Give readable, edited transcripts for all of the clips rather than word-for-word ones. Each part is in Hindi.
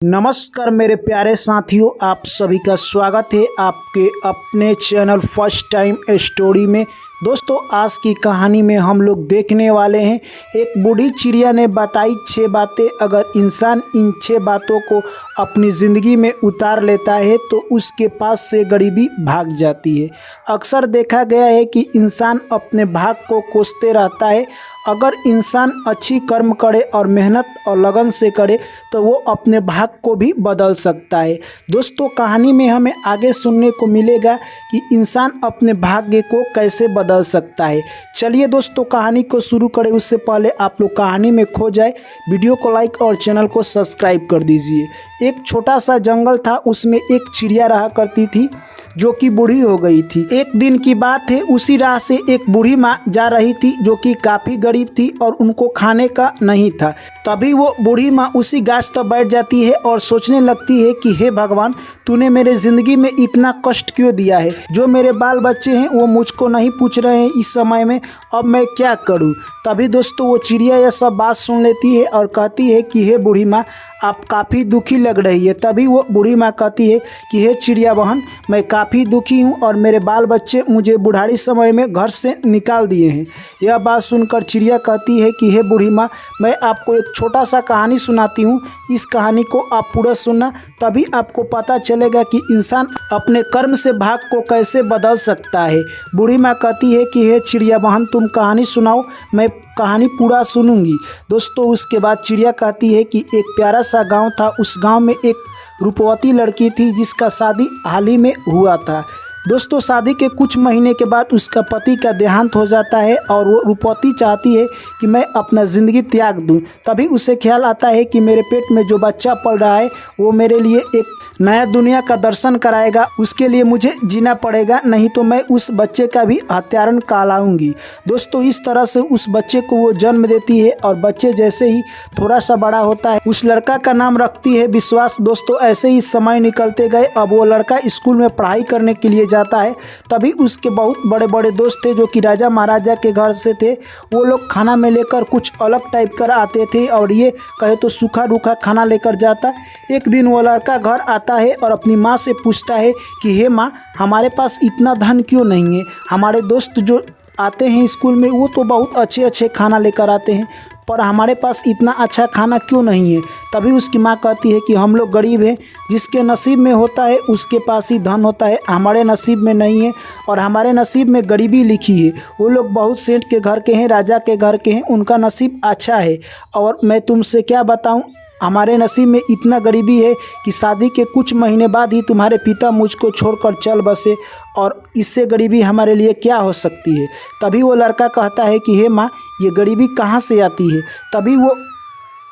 नमस्कार मेरे प्यारे साथियों, आप सभी का स्वागत है आपके अपने चैनल फर्स्ट टाइम स्टोरी में। दोस्तों, आज की कहानी में हम लोग देखने वाले हैं एक बूढ़ी चिड़िया ने बताई 6 बातें। अगर इंसान इन 6 बातों को अपनी ज़िंदगी में उतार लेता है तो उसके पास से गरीबी भाग जाती है। अक्सर देखा गया है कि इंसान अपने भाग को कोसते रहता है। अगर इंसान अच्छी कर्म करे और मेहनत और लगन से करे तो वो अपने भाग को भी बदल सकता है। दोस्तों, कहानी में हमें आगे सुनने को मिलेगा कि इंसान अपने भाग्य को कैसे बदल सकता है। चलिए दोस्तों, कहानी को शुरू करें। उससे पहले आप लोग कहानी में खो जाए, वीडियो को लाइक और चैनल को सब्सक्राइब कर दीजिए। एक छोटा सा जंगल था, उसमें एक चिड़िया रहा करती थी जो कि बूढ़ी हो गई थी। एक दिन की बात है, उसी राह से एक बूढ़ी माँ जा रही थी जो कि काफ़ी गरीब थी और उनको खाने का नहीं था। तभी वो बूढ़ी माँ उसी गाछ पर बैठ जाती है और सोचने लगती है कि हे भगवान, तूने मेरे ज़िंदगी में इतना कष्ट क्यों दिया है। जो मेरे बाल बच्चे हैं वो मुझको नहीं पूछ रहे हैं इस समय में, अब मैं क्या करूँ। तभी दोस्तों वो चिड़िया यह सब बात सुन लेती है और कहती है कि हे बूढ़ी माँ, आप काफ़ी दुखी लग रही है। तभी वो बूढ़ी माँ कहती है कि हे चिड़िया बहन, मैं काफ़ी दुखी हूँ और मेरे बाल बच्चे मुझे बुढ़ारी समय में घर से निकाल दिए हैं। यह बात सुनकर चिड़िया कहती है कि हे बूढ़ी माँ, मैं आपको एक छोटा सा कहानी सुनाती हूँ। इस कहानी को आप पूरा सुनना, तभी आपको पता चलेगा कि इंसान अपने कर्म से भाग को कैसे बदल सकता है। बूढ़ी माँ कहती है कि हे चिड़िया बहन, तुम कहानी सुनाओ, मैं कहानी पूरा सुनूंगी। दोस्तों, उसके बाद चिड़िया कहती है कि एक प्यारा सा गांव था। उस गांव में एक रूपवती लड़की थी जिसका शादी हाल ही में हुआ था। दोस्तों, शादी के कुछ महीने के बाद उसका पति का देहांत हो जाता है और वो रूपवती चाहती है कि मैं अपना ज़िंदगी त्याग दूं। तभी उसे ख्याल आता है कि मेरे पेट में जो बच्चा पल रहा है वो मेरे लिए एक नया दुनिया का दर्शन कराएगा। उसके लिए मुझे जीना पड़ेगा, नहीं तो मैं उस बच्चे का भी हत्यारन कहलाऊंगी। दोस्तों, इस तरह से उस बच्चे को वो जन्म देती है और बच्चे जैसे ही थोड़ा सा बड़ा होता है उस लड़का का नाम रखती है विश्वास। दोस्तों, ऐसे ही समय निकलते गए। अब वो लड़का स्कूल में पढ़ाई करने के लिए जाता है। तभी उसके बहुत बड़े बड़े दोस्त थे जो कि राजा महाराजा के घर से थे। वो लोग खाना में लेकर कुछ अलग टाइप कर आते थे और ये कहे तो सूखा रूखा खाना लेकर जाता। एक दिन वो लड़का घर आता है और अपनी माँ से पूछता है कि हे माँ, हमारे पास इतना धन क्यों नहीं है। हमारे दोस्त जो आते हैं स्कूल में वो तो बहुत अच्छे अच्छे खाना लेकर आते हैं, पर हमारे पास इतना अच्छा खाना क्यों नहीं है। तभी उसकी माँ कहती है कि हम लोग गरीब हैं, जिसके नसीब में होता है उसके पास ही धन होता है, हमारे नसीब में नहीं है और हमारे नसीब में गरीबी लिखी है। वो लोग बहुत सेठ के घर के हैं, राजा के घर के हैं, उनका नसीब अच्छा है। और मैं तुमसे क्या बताऊं, हमारे नसीब में इतना गरीबी है कि शादी के कुछ महीने बाद ही तुम्हारे पिता मुझको छोड़कर चल बसे, और इससे गरीबी हमारे लिए क्या हो सकती है। तभी वो लड़का कहता है कि हे माँ, ये गरीबी कहाँ से आती है। तभी वो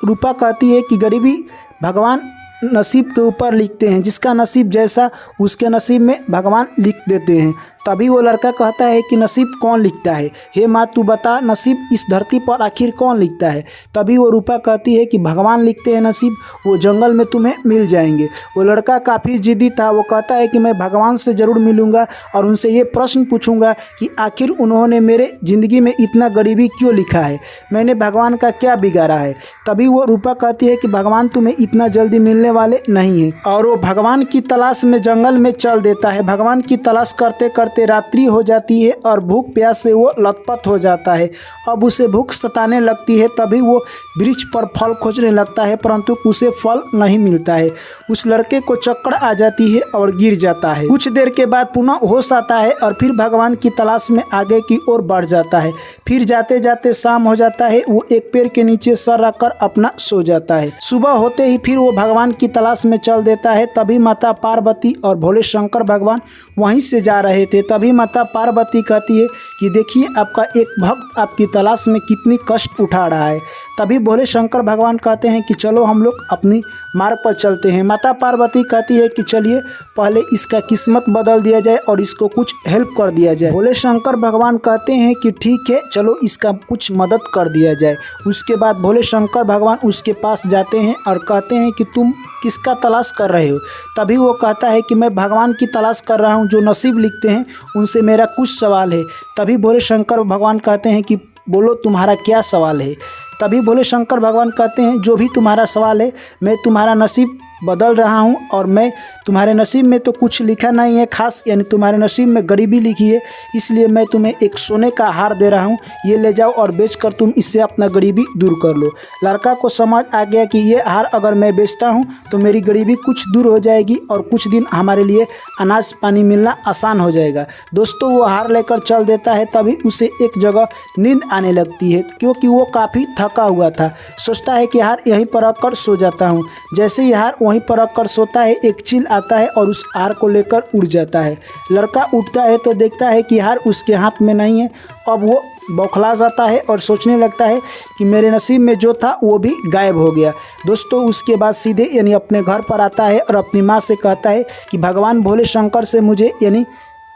रूपा कहती है कि गरीबी भगवान नसीब के ऊपर लिखते हैं, जिसका नसीब जैसा उसके नसीब में भगवान लिख देते हैं। तभी वो लड़का कहता है कि नसीब कौन लिखता है, हे माँ तू बता, नसीब इस धरती पर आखिर कौन लिखता है। तभी वो रूपा कहती है कि भगवान लिखते हैं नसीब, वो जंगल में तुम्हें मिल जाएंगे। वो लड़का काफ़ी जिद्दी था, वो कहता है कि मैं भगवान से ज़रूर मिलूँगा और उनसे ये प्रश्न पूछूंगा कि आखिर उन्होंने मेरे ज़िंदगी में इतना गरीबी क्यों लिखा है, मैंने भगवान का क्या बिगाड़ा है। तभी वो रूपा कहती है कि भगवान तुम्हें इतना जल्दी मिलने वाले नहीं हैं, और वो भगवान की तलाश में जंगल में चल देता है। भगवान की तलाश करते करते रात्रि हो जाती है और भूख प्यास से वो लथपथ हो जाता है। अब उसे भूख सताने लगती है। तभी वो वृक्ष पर फल खोजने लगता है, परंतु उसे फल नहीं मिलता है। उस लड़के को चक्कर आ जाती है और गिर जाता है। कुछ देर के बाद पुनः होश आता है और फिर भगवान की तलाश में आगे की ओर बढ़ जाता है। फिर जाते जाते शाम हो जाता है। वो एक पेड़ के नीचे सर रखकर अपना सो जाता है। सुबह होते ही फिर वो भगवान की तलाश में चल देता है। तभी माता पार्वती और भोले शंकर भगवान वहीं से जा रहे थे। तभी माता पार्वती कहती है कि देखिए, आपका एक भक्त आपकी तलाश में कितनी कष्ट उठा रहा है। तभी भोले शंकर भगवान कहते हैं कि चलो हम लोग अपनी मार्ग पर चलते हैं। माता पार्वती कहती है कि चलिए पहले इसका किस्मत बदल दिया जाए और इसको कुछ हेल्प कर दिया जाए। भोले शंकर भगवान कहते हैं कि ठीक है, चलो इसका कुछ मदद कर दिया जाए। उसके बाद भोले शंकर भगवान उसके पास जाते हैं और कहते हैं कि तुम किसका तलाश कर रहे हो। तभी वो कहता है कि मैं भगवान की तलाश कर रहा हूँ, जो नसीब लिखते हैं उनसे मेरा कुछ सवाल है। तभी भोले शंकर भगवान कहते हैं कि बोलो तुम्हारा क्या सवाल है। तभी भोले शंकर भगवान कहते हैं जो भी तुम्हारा सवाल है मैं तुम्हारा नसीब बदल रहा हूँ और मैं तुम्हारे नसीब में तो कुछ लिखा नहीं है खास, यानी तुम्हारे नसीब में गरीबी लिखी है, इसलिए मैं तुम्हें एक सोने का हार दे रहा हूँ, ये ले जाओ और बेचकर तुम इससे अपना गरीबी दूर कर लो। लड़का को समझ आ गया कि ये हार अगर मैं बेचता हूँ तो मेरी गरीबी कुछ दूर हो जाएगी और कुछ दिन हमारे लिए अनाज पानी मिलना आसान हो जाएगा। दोस्तों वो हार लेकर चल देता है। तभी उसे एक जगह नींद आने लगती है क्योंकि वो काफ़ी थका हुआ था। सोचता है कि हार यहीं पर रखकर सो जाता हूँ। जैसे ही हार वहीं पर रखकर सोता है एक चील आता है और उस हार को लेकर उड़ जाता है। लड़का उठता है तो देखता है कि हार उसके हाथ में नहीं है। अब वो बौखला जाता है और सोचने लगता है कि मेरे नसीब में जो था वो भी गायब हो गया। दोस्तों उसके बाद सीधे यानी अपने घर पर आता है और अपनी माँ से कहता है कि भगवान भोले शंकर से मुझे यानी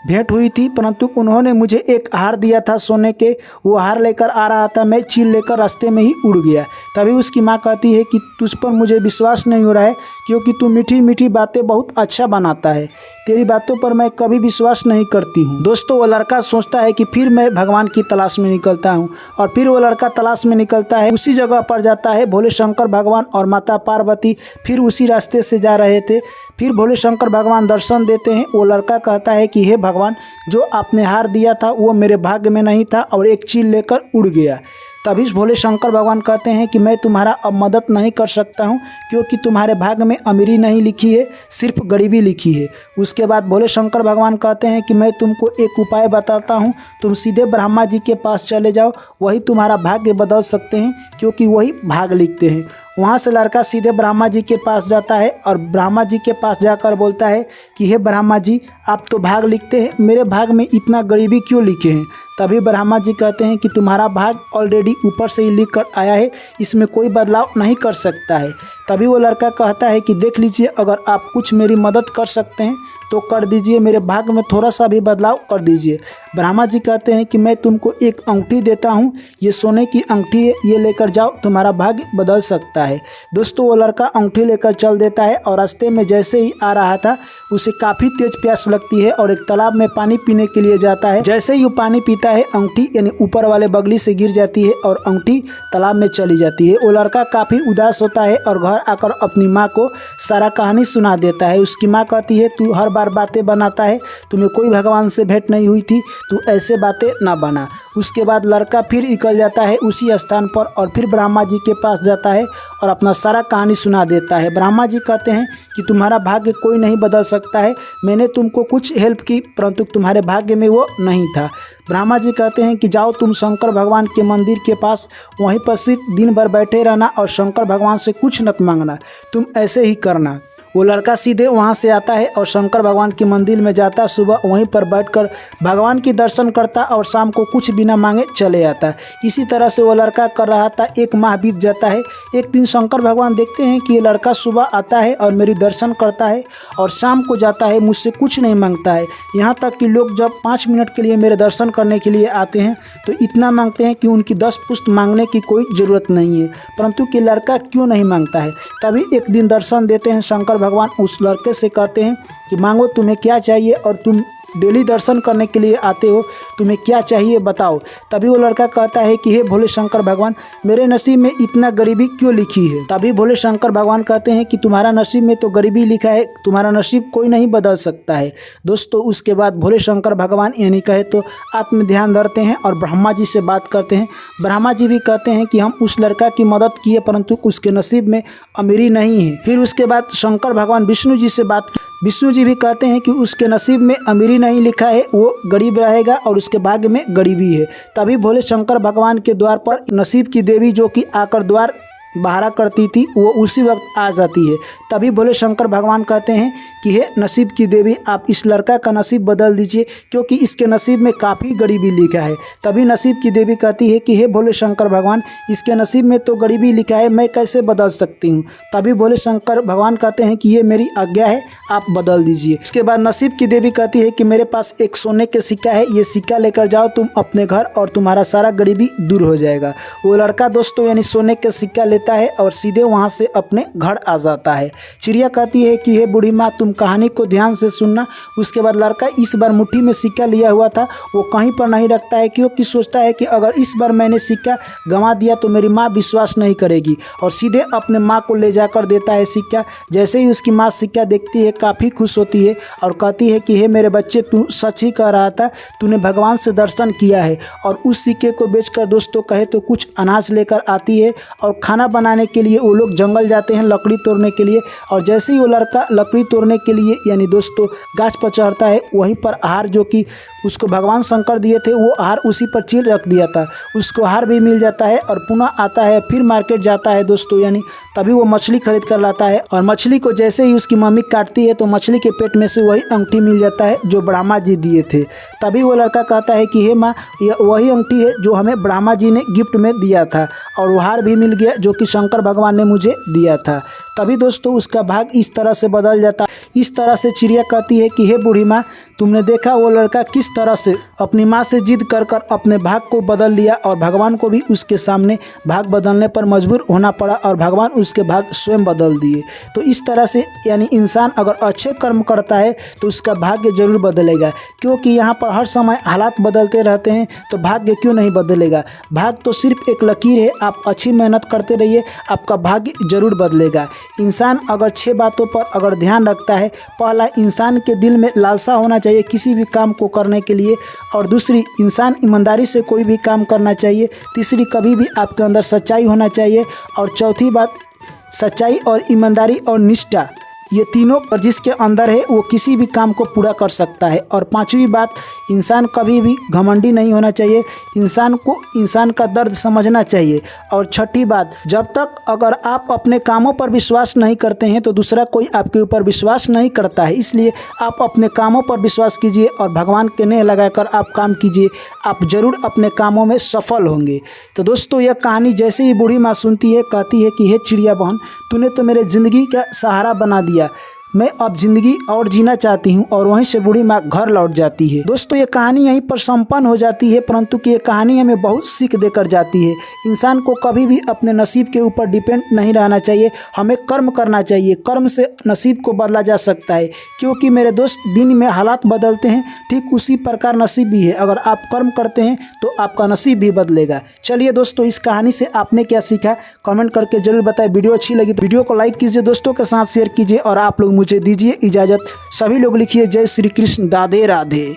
भेंट हुई थी, परंतु उन्होंने मुझे एक हार दिया था सोने के, वो हार लेकर आ रहा था, मैं चील लेकर रास्ते में ही उड़ गया। तभी उसकी माँ कहती है कि तुझ पर मुझे विश्वास नहीं हो रहा है क्योंकि तू मीठी मीठी बातें बहुत अच्छा बनाता है, तेरी बातों पर मैं कभी विश्वास नहीं करती हूँ। दोस्तों वो लड़का सोचता है कि फिर मैं भगवान की तलाश में निकलता हूँ और फिर वो लड़का तलाश में निकलता है। उसी जगह पर जाता है। भोले शंकर भगवान और माता पार्वती फिर उसी रास्ते से जा रहे थे। फिर भोले शंकर भगवान दर्शन देते हैं। वो लड़का कहता है कि हे भगवान, जो आपने हार दिया था वो मेरे भाग्य में नहीं था और एक चील लेकर उड़ गया। तभी भोले शंकर भगवान कहते हैं कि मैं तुम्हारा अब मदद नहीं कर सकता हूँ क्योंकि तुम्हारे भाग्य में अमीरी नहीं लिखी है, सिर्फ गरीबी लिखी है। उसके बाद भोले शंकर भगवान कहते हैं कि मैं तुमको एक उपाय बताता हूँ, तुम सीधे ब्रह्मा जी के पास चले जाओ, वही तुम्हारा भाग्य बदल सकते हैं क्योंकि वही भाग लिखते हैं। वहाँ से लड़का सीधे ब्रह्मा जी के पास जाता है और ब्रह्मा जी के पास जाकर बोलता है कि हे ब्रह्मा जी, आप तो भाग लिखते हैं, मेरे भाग में इतना गरीबी क्यों लिखे हैं? तभी ब्रह्मा जी कहते हैं कि तुम्हारा भाग ऑलरेडी ऊपर से ही लिख कर आया है, इसमें कोई बदलाव नहीं कर सकता है। तभी वो लड़का कहता है कि देख लीजिए, अगर आप कुछ मेरी मदद कर सकते हैं तो कर दीजिए, मेरे भाग में थोड़ा सा भी बदलाव कर दीजिए। ब्रह्मा जी कहते हैं कि मैं तुमको एक अंगूठी देता हूँ, ये सोने की अंगूठी है, ये लेकर जाओ, तुम्हारा भाग्य बदल सकता है। दोस्तों वो लड़का अंगूठी लेकर चल देता है और रास्ते में जैसे ही आ रहा था उसे काफ़ी तेज प्यास लगती है और एक तालाब में पानी पीने के लिए जाता है। जैसे ही वो पानी पीता है अंगूठी यानी ऊपर वाले बगली से गिर जाती है और अंगूठी तालाब में चली जाती है। वो लड़का काफ़ी उदास होता है और घर आकर अपनी माँ को सारा कहानी सुना देता है। उसकी माँ कहती है तू हर बार बातें बनाता है, तुम्हें कोई भगवान से भेंट नहीं हुई थी, तू ऐसे बातें ना बना। उसके बाद लड़का फिर निकल जाता है उसी स्थान पर और फिर ब्रह्मा जी के पास जाता है और अपना सारा कहानी सुना देता है। ब्रह्मा जी कहते हैं कि तुम्हारा भाग्य कोई नहीं बदल सकता है, मैंने तुमको कुछ हेल्प की परंतु तुम्हारे भाग्य में वो नहीं था। ब्रह्मा जी कहते हैं कि जाओ तुम शंकर भगवान के मंदिर के पास, वहीं पर सिर्फ दिन भर बैठे रहना और शंकर भगवान से कुछ मत मांगना, तुम ऐसे ही करना। वो लड़का सीधे वहाँ से आता है और शंकर भगवान के मंदिर में जाता, सुबह वहीं पर बैठकर भगवान की दर्शन करता और शाम को कुछ बिना मांगे चले आता। इसी तरह से वो लड़का कर रहा था। एक माह बीत जाता है। एक दिन शंकर भगवान देखते हैं कि ये लड़का सुबह आता है और मेरी दर्शन करता है और शाम को जाता है, मुझसे कुछ नहीं मांगता है। यहाँ तक कि लोग जब 5 मिनट के लिए मेरे दर्शन करने के लिए आते हैं तो इतना मांगते हैं कि उनकी 10 पुश्त मांगने की कोई ज़रूरत नहीं है, परंतु कि लड़का क्यों नहीं मांगता है। तभी एक दिन दर्शन देते हैं शंकर भगवान उस लड़के से कहते हैं कि मांगो, तुम्हें क्या चाहिए, और तुम डेली दर्शन करने के लिए आते हो, तुम्हें क्या चाहिए बताओ। तभी वो लड़का कहता है कि हे भोले शंकर भगवान, मेरे नसीब में इतना गरीबी क्यों लिखी है। तभी भोले शंकर भगवान कहते हैं कि तुम्हारा नसीब में तो गरीबी लिखा है, तुम्हारा नसीब कोई नहीं बदल सकता है। दोस्तों उसके बाद भोले शंकर भगवान यानी कहे तो आत्म ध्यान धरते हैं और ब्रह्मा जी से बात करते हैं। ब्रह्मा जी भी कहते हैं कि हम उस लड़का की मदद किए परंतु उसके नसीब में अमीरी नहीं है। फिर उसके बाद शंकर भगवान विष्णु जी से बात की। विष्णु जी भी कहते हैं कि उसके नसीब में अमीरी नहीं लिखा है, वो गरीब रहेगा और उसके भाग्य में गरीबी है। तभी भोले शंकर भगवान के द्वार पर नसीब की देवी जो कि आकर द्वार बहारा करती थी वो उसी वक्त आ जाती है। तभी भोले शंकर भगवान कहते हैं कि हे नसीब की देवी, आप इस लड़का का नसीब बदल दीजिए क्योंकि इसके नसीब में काफ़ी गरीबी लिखा है। तभी नसीब की देवी कहती है कि हे भोले शंकर भगवान, इसके नसीब में तो गरीबी लिखा है, मैं कैसे बदल सकती हूँ। तभी भोले शंकर भगवान कहते हैं कि ये मेरी आज्ञा है, आप बदल दीजिए। उसके बाद नसीब की देवी कहती है कि मेरे पास एक सोने के सिक्का है, ये सिक्का लेकर जाओ तुम अपने घर और तुम्हारा सारा गरीबी दूर हो जाएगा। वो लड़का दोस्तों यानी सोने का सिक्का लेता है और सीधे वहाँ से अपने घर आ जाता है। चिड़िया कहती है कि हे बूढ़ी माँ, तुम कहानी को ध्यान से सुनना। उसके बाद लड़का इस बार मुट्ठी में सिक्का लिया हुआ था वो कहीं पर नहीं रखता है, क्योंकि सोचता है कि अगर इस बार मैंने सिक्का गंवा दिया तो मेरी माँ विश्वास नहीं करेगी, और सीधे अपने माँ को ले जाकर देता है सिक्का। जैसे ही उसकी माँ सिक्का देखती है काफ़ी खुश होती है और कहती है कि हे मेरे बच्चे, तू सच ही कह रहा था, तूने भगवान से दर्शन किया है। और उस सिक्के को बेचकर दोस्तों कहे तो कुछ अनाज लेकर आती है और खाना बनाने के लिए वो लोग जंगल जाते हैं लकड़ी तोड़ने के लिए। और जैसे ही वो लड़का लकड़ी तोड़ने के लिए यानी दोस्तों गाछ पर चढ़ता है, वहीं पर आहार जो कि उसको भगवान शंकर दिए थे वो आहार उसी पर चीर रख दिया था, उसको आहार भी मिल जाता है। और पुनः आता है, फिर मार्केट जाता है दोस्तों, यानी तभी वो मछली खरीद कर लाता है। और मछली को जैसे ही उसकी मम्मी काटती है तो मछली के पेट में से वही अंगूठी मिल जाता है जो ब्रह्मा जी दिए थे। तभी वो लड़का कहता है कि हे माँ, यह वही अंगूठी है जो हमें ब्रह्मा जी ने गिफ्ट में दिया था, और वो हार भी मिल गया जो कि शंकर भगवान ने मुझे दिया था। तभी दोस्तों उसका भाग इस तरह से बदल जाता है। इस तरह से चिड़िया कहती है कि हे बूढ़ी माँ, तुमने देखा वो लड़का किस तरह से अपनी माँ से जिद कर कर अपने भाग को बदल लिया, और भगवान को भी उसके सामने भाग बदलने पर मजबूर होना पड़ा और भगवान उसके भाग स्वयं बदल दिए। तो इस तरह से यानी इंसान अगर अच्छे कर्म करता है तो उसका भाग्य जरूर बदलेगा, क्योंकि यहाँ पर हर समय हालात बदलते रहते हैं, तो भाग्य क्यों नहीं बदलेगा। भाग्य तो सिर्फ एक लकीर है, आप अच्छी मेहनत करते रहिए, आपका भाग्य जरूर बदलेगा। इंसान अगर 6 बातों पर अगर ध्यान रखता है, पहला, इंसान के दिल में लालसा होना चाहिए किसी भी काम को करने के लिए, और दूसरी, इंसान ईमानदारी से कोई भी काम करना चाहिए, तीसरी, कभी भी आपके अंदर सच्चाई होना चाहिए, और चौथी बात, सच्चाई और ईमानदारी और निष्ठा, ये तीनों और जिसके अंदर है वो किसी भी काम को पूरा कर सकता है। और पांचवी बात, इंसान कभी भी घमंडी नहीं होना चाहिए, इंसान को इंसान का दर्द समझना चाहिए। और छठी बात, जब तक अगर आप अपने कामों पर विश्वास नहीं करते हैं तो दूसरा कोई आपके ऊपर विश्वास नहीं करता है, इसलिए आप अपने कामों पर विश्वास कीजिए और भगवान के नेह लगाकर आप काम कीजिए, आप जरूर अपने कामों में सफल होंगे। तो दोस्तों यह कहानी जैसे ही बूढ़ी माँ सुनती है, कहती है कि हे चिड़िया बहन, तूने तो मेरे ज़िंदगी का सहारा बना दिया, मैं अब ज़िंदगी और जीना चाहती हूँ। और वहीं से बूढ़ी माँ घर लौट जाती है। दोस्तों ये कहानी यहीं पर संपन्न हो जाती है, परंतु कि ये कहानी हमें बहुत सीख देकर जाती है। इंसान को कभी भी अपने नसीब के ऊपर डिपेंड नहीं रहना चाहिए, हमें कर्म करना चाहिए, कर्म से नसीब को बदला जा सकता है। क्योंकि मेरे दोस्त, दिन में हालात बदलते हैं, ठीक उसी प्रकार नसीब भी है, अगर आप कर्म करते हैं तो आपका नसीब भी बदलेगा। चलिए दोस्तों, इस कहानी से आपने क्या सीखा कमेंट करके जरूर बताएं। वीडियो अच्छी लगी तो वीडियो को लाइक कीजिए, दोस्तों के साथ शेयर कीजिए, और आप लोग मुझे दीजिए इजाज़त। सभी लोग लिखिए जय श्री कृष्ण, राधे राधे।